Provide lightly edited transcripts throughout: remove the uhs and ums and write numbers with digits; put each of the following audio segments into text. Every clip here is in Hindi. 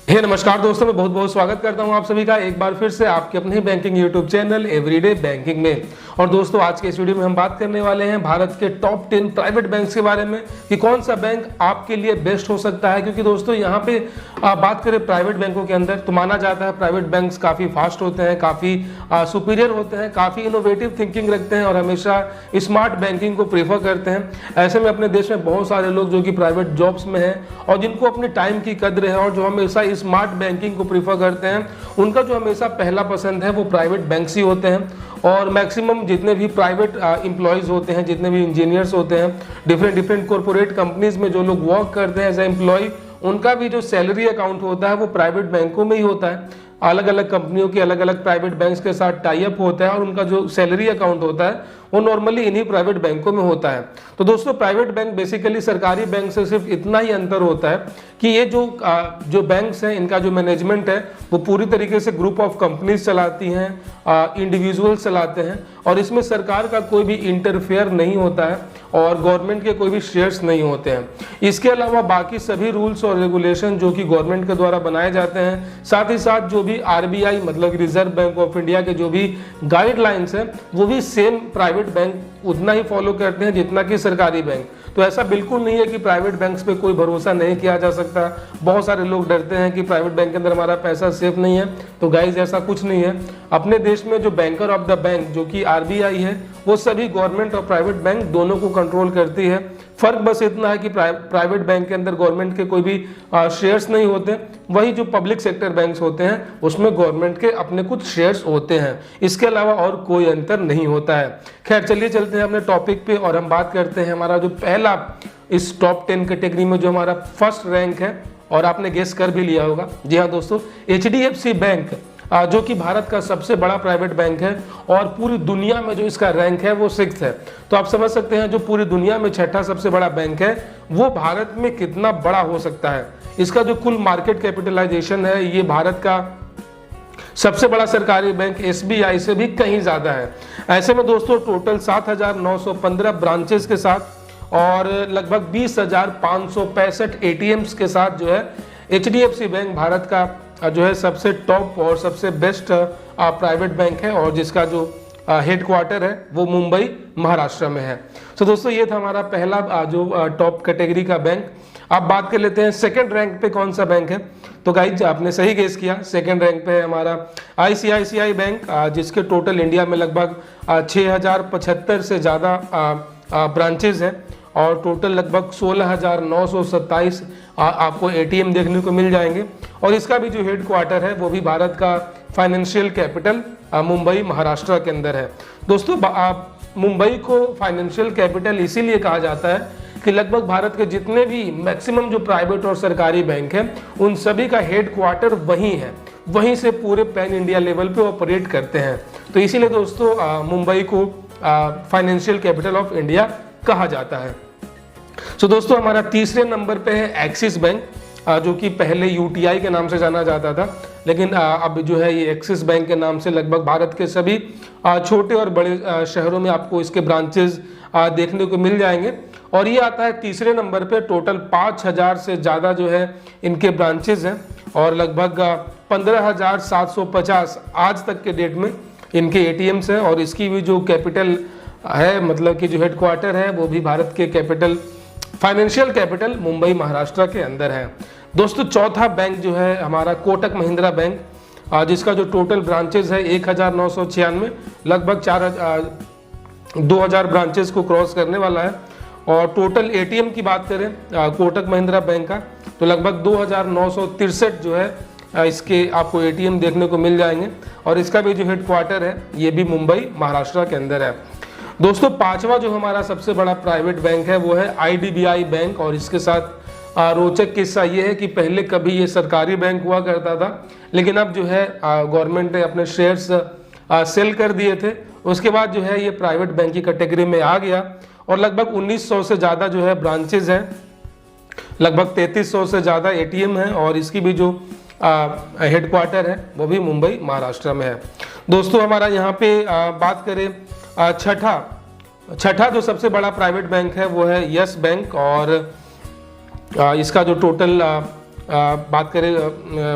नमस्कार दोस्तों, मैं बहुत बहुत स्वागत करता हूं आप सभी का एक बार फिर से आपके अपने ही banking YouTube channel everyday banking में। और दोस्तों, आज के इस वीडियो में हम बात करने वाले हैं भारत के टॉप 10 प्राइवेट बैंक्स के बारे में कि कौन सा बैंक आपके लिए बेस्ट हो सकता है। क्योंकि दोस्तों, यहाँ पे बात करें प्राइवेट बैंकों के अंदर तो माना जाता है प्राइवेट बैंक्स काफ़ी फास्ट होते हैं, काफ़ी सुपीरियर होते हैं, काफ़ी इनोवेटिव थिंकिंग रखते हैं और हमेशा स्मार्ट बैंकिंग को प्रेफर करते हैं। ऐसे में अपने देश में बहुत सारे लोग जो कि प्राइवेट जॉब्स में हैं और जिनको अपने टाइम की कद्र है और जो हमेशा स्मार्ट बैंकिंग को प्रीफर करते हैं, उनका जो हमेशा पहला पसंद है वो प्राइवेट बैंक्स ही होते हैं। और मैक्सिमम जितने भी प्राइवेट एम्प्लॉयज़ होते हैं, जितने भी इंजीनियर्स होते हैं, डिफरेंट कॉर्पोरेट कंपनीज में जो लोग वर्क करते हैं एज ए एम्प्लॉय, उनका भी जो सैलरी अकाउंट होता है वो प्राइवेट बैंकों में ही होता है। अलग अलग कंपनियों के अलग अलग प्राइवेट बैंक्स के साथ टाई अप होता है और उनका जो सैलरी अकाउंट होता है वो नॉर्मली इन्हीं प्राइवेट बैंकों में होता है। तो दोस्तों, प्राइवेट बैंक बेसिकली सरकारी बैंक से सिर्फ इतना ही अंतर होता है कि ये जो बैंक्स हैं, इनका जो मैनेजमेंट है वो पूरी तरीके से ग्रुप ऑफ कंपनीज चलाती हैं, इंडिविजुअल्स चलाते हैं और इसमें सरकार का कोई भी इंटरफेयर नहीं होता है और गवर्नमेंट के कोई भी शेयर्स नहीं होते हैं। इसके अलावा बाकी सभी रूल्स और रेगुलेशन जो कि गवर्नमेंट के द्वारा बनाए जाते हैं, साथ ही साथ जो भी आरबीआई मतलब रिजर्व बैंक ऑफ इंडिया के जो भी गाइडलाइंस हैं वो भी सेम प्राइवेट बैंक उतना ही फॉलो करते हैं जितना कि सरकारी बैंक। तो ऐसा बिल्कुल नहीं है कि प्राइवेट बैंक्स पे कोई भरोसा नहीं किया जा सकता। बहुत सारे लोग डरते हैं कि प्राइवेट बैंक के अंदर हमारा पैसा सेफ नहीं है, तो गाइज ऐसा कुछ नहीं है। अपने देश में जो बैंकर ऑफ द बैंक जो कि आरबीआई है वो सभी गवर्नमेंट और प्राइवेट बैंक दोनों को कंट्रोल करती है। फर्क बस इतना है कि प्राइवेट बैंक के अंदर गवर्नमेंट के कोई भी शेयर्स नहीं होते, वही जो पब्लिक सेक्टर बैंक्स होते हैं उसमें गवर्नमेंट के अपने कुछ शेयर्स होते हैं। इसके अलावा और कोई अंतर नहीं होता है। खैर, चलिए चलते हैं अपने टॉपिक पे और हम बात करते हैं हमारा जो पहला इस टॉप 10 कैटेगरी में जो हमारा फर्स्ट रैंक है, और आपने गेस कर भी लिया होगा। जी हाँ दोस्तों, एचडीएफसी बैंक जो कि भारत का सबसे बड़ा प्राइवेट बैंक है और पूरी दुनिया में जो इसका रैंक है वो 6th है। तो आप समझ सकते हैं जो पूरी दुनिया में छठा सबसे बड़ा बैंक है वो भारत में कितना बड़ा हो सकता है। इसका जो कुल मार्केट कैपिटलाइजेशन है ये भारत का सबसे बड़ा सरकारी बैंक एसबीआई से भी कहीं ज्यादा है। ऐसे में दोस्तों, टोटल 7,915 ब्रांचेस के साथ और लगभग 20,565 एटीएम्स के साथ जो है एचडीएफसी बैंक भारत का जो है सबसे टॉप और सबसे बेस्ट प्राइवेट बैंक है और जिसका जो हेडक्वार्टर है वो मुंबई महाराष्ट्र में है। तो दोस्तों, ये था हमारा पहला जो टॉप कैटेगरी का बैंक। अब बात कर लेते हैं सेकंड रैंक पे कौन सा बैंक है। तो गाइज, आपने सही गेस किया, सेकंड रैंक पे है हमारा आईसीआईसीआई बैंक, जिसके टोटल इंडिया में लगभग 6,075 से ज़्यादा ब्रांचेज हैं और टोटल लगभग 16,927 आपको एटीएम देखने को मिल जाएंगे। और इसका भी जो हेडक्वार्टर है वो भी भारत का फाइनेंशियल कैपिटल मुंबई महाराष्ट्र के अंदर है। दोस्तों, मुंबई को फाइनेंशियल कैपिटल इसीलिए कहा जाता है कि लगभग भारत के जितने भी मैक्सिमम जो प्राइवेट और सरकारी बैंक हैं उन सभी का हेडक्वार्टर वहीं है, वहीं से पूरे पैन इंडिया लेवल पे ऑपरेट करते हैं। तो इसीलिए दोस्तों मुंबई को फाइनेंशियल कैपिटल ऑफ इंडिया कहा जाता है। तो दोस्तों, हमारा तीसरे नंबर पे है एक्सिस बैंक, जो कि पहले यूटीआई के नाम से जाना जाता था, लेकिन अब जो है ये एक्सिस बैंक के नाम से लगभग भारत के सभी छोटे और बड़े शहरों में आपको इसके ब्रांचेस देखने को मिल जाएंगे। और ये आता है तीसरे नंबर पे। टोटल 5,000 से ज़्यादा जो है इनके ब्रांचेस हैं और लगभग 15,750 आज तक के डेट में इनके एटीएम्स हैं। और इसकी भी जो कैपिटल है, मतलब कि जो हेडक्वार्टर है वो भी भारत के capital financial capital Mumbai Maharashtra के अंदर है। दोस्तों, चौथा बैंक जो है हमारा कोटक महिंद्रा बैंक, जिसका जो टोटल ब्रांचेस है 1,996, लगभग 2,000 ब्रांचेस को क्रॉस करने वाला है। और टोटल एटीएम की बात करें कोटक महिंद्रा बैंक का तो लगभग 2,963 जो है इसके आपको एटीएम देखने को मिल जाएंगे और इसका भी जो हेडक्वार्टर है ये भी मुंबई महाराष्ट्र के अंदर है। दोस्तों, पांचवा जो हमारा सबसे बड़ा प्राइवेट बैंक है वो है आईडीबीआई बैंक और इसके साथ रोचक किस्सा ये है कि पहले कभी ये सरकारी बैंक हुआ करता था, लेकिन अब जो है गवर्नमेंट ने अपने शेयर्स सेल कर दिए थे। उसके बाद जो है ये प्राइवेट बैंक की कैटेगरी में आ गया और लगभग 1900 से ज़्यादा जो है ब्रांचेज हैं, लगभग 3300 से ज़्यादा एटीएम है और इसकी भी जो हेडक्वार्टर है वो भी मुंबई महाराष्ट्र में है। दोस्तों, हमारा यहाँ पे बात करें छठा जो सबसे बड़ा प्राइवेट बैंक है वो है यस बैंक और इसका जो टोटल बात करें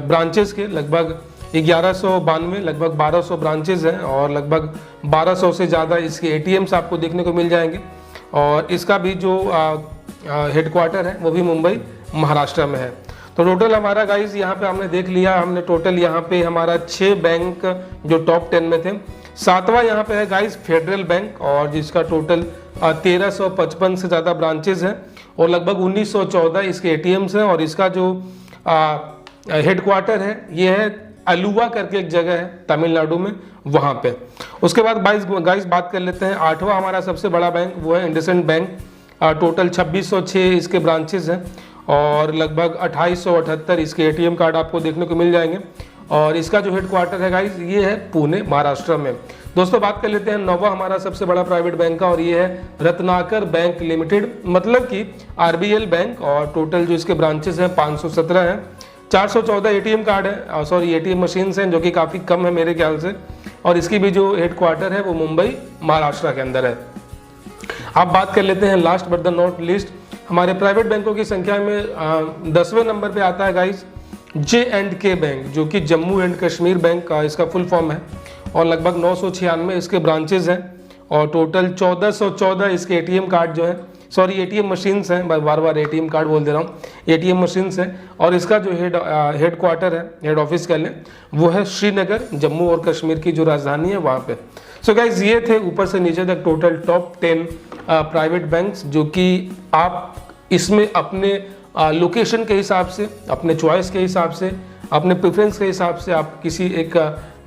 ब्रांचेस के, लगभग 1192 लगभग 1200 ब्रांचेज हैं और लगभग 1200 से ज़्यादा इसके एटीएम्स आपको देखने को मिल जाएंगे। और इसका भी जो हेडक्वार्टर है वो भी मुंबई महाराष्ट्र में है। तो टोटल हमारा गाइज यहाँ पे हमने देख लिया, हमने टोटल यहाँ पे हमारा 6 बैंक जो टॉप 10 में थे। 7वां यहाँ पे है गाइज फेडरल बैंक, और जिसका टोटल 1355 से ज़्यादा ब्रांचेज हैं और लगभग 1914 इसके एटीएम्स हैं। और इसका जो हेडक्वार्टर है ये है अलुवा करके एक जगह है तमिलनाडु में, वहाँ पे। उसके बाद गाइस बात कर लेते हैं 8वां हमारा सबसे बड़ा बैंक, वो है इंडसइंड बैंक। टोटल 2606 इसके ब्रांचेस हैं और लगभग 2878 इसके एटीएम कार्ड आपको देखने को मिल जाएंगे। और इसका जो हेडक्वार्टर है गाइस ये है पुणे महाराष्ट्र में। दोस्तों बात कर लेते हैं 9वां हमारा सबसे बड़ा प्राइवेट बैंक का, और ये है रत्नाकर बैंक लिमिटेड, मतलब कि आरबीएल बैंक। और टोटल जो इसके ब्रांचेस हैं 517 हैं, 414 एटीएम कार्ड है, सॉरी एटीएम मशीन्स हैं, जो कि काफ़ी कम है मेरे ख्याल से। और इसकी भी जो हेडक्वार्टर है वो मुंबई महाराष्ट्र के अंदर है। अब बात कर लेते हैं last but the not least हमारे प्राइवेट बैंकों की संख्या में 10वें नंबर पे आता है गाइस J&K बैंक, जो कि जम्मू एंड कश्मीर बैंक का इसका फुल फॉर्म है। और लगभग 996 इसके ब्रांचेज हैं और टोटल 1414 इसके एटीएम कार्ड जो है, सॉरी एटीएम मशीन्स हैं, बार बार एटीएम कार्ड बोल दे रहा हूँ, एटीएम मशीन्स हैं। और इसका जो हेडक्वार्टर है, हेड ऑफिस कह लें, वो है श्रीनगर, जम्मू और कश्मीर की जो राजधानी है वहाँ पे। सो गाइज ये थे ऊपर से नीचे तक टोटल टॉप 10 प्राइवेट बैंक्स, जो कि आप इसमें अपने लोकेशन के हिसाब से, अपने चॉइस के हिसाब से, अपने प्रेफरेंस के हिसाब से आप किसी एक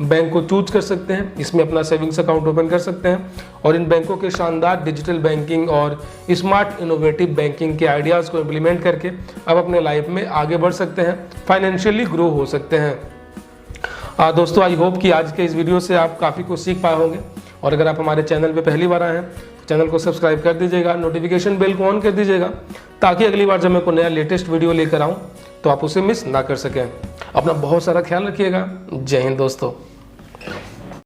बैंक को चूज कर सकते हैं, इसमें अपना सेविंग्स अकाउंट ओपन कर सकते हैं और इन बैंकों के शानदार डिजिटल बैंकिंग और स्मार्ट इनोवेटिव बैंकिंग के आइडियाज़ को इम्प्लीमेंट करके आप अपने लाइफ में आगे बढ़ सकते हैं, फाइनेंशियली ग्रो हो सकते हैं। दोस्तों आई होप कि आज के इस वीडियो से आप काफ़ी कुछ सीख पाए होंगे। और अगर आप हमारे चैनल पर पहली बार आए हैं तो चैनल को सब्सक्राइब कर दीजिएगा, नोटिफिकेशन बेल को ऑन कर दीजिएगा, ताकि अगली बार जब मैं कोई नया लेटेस्ट वीडियो लेकर आऊँ तो आप उसे मिस ना कर सकें। अपना बहुत सारा ख्याल रखिएगा। जय हिंद दोस्तों।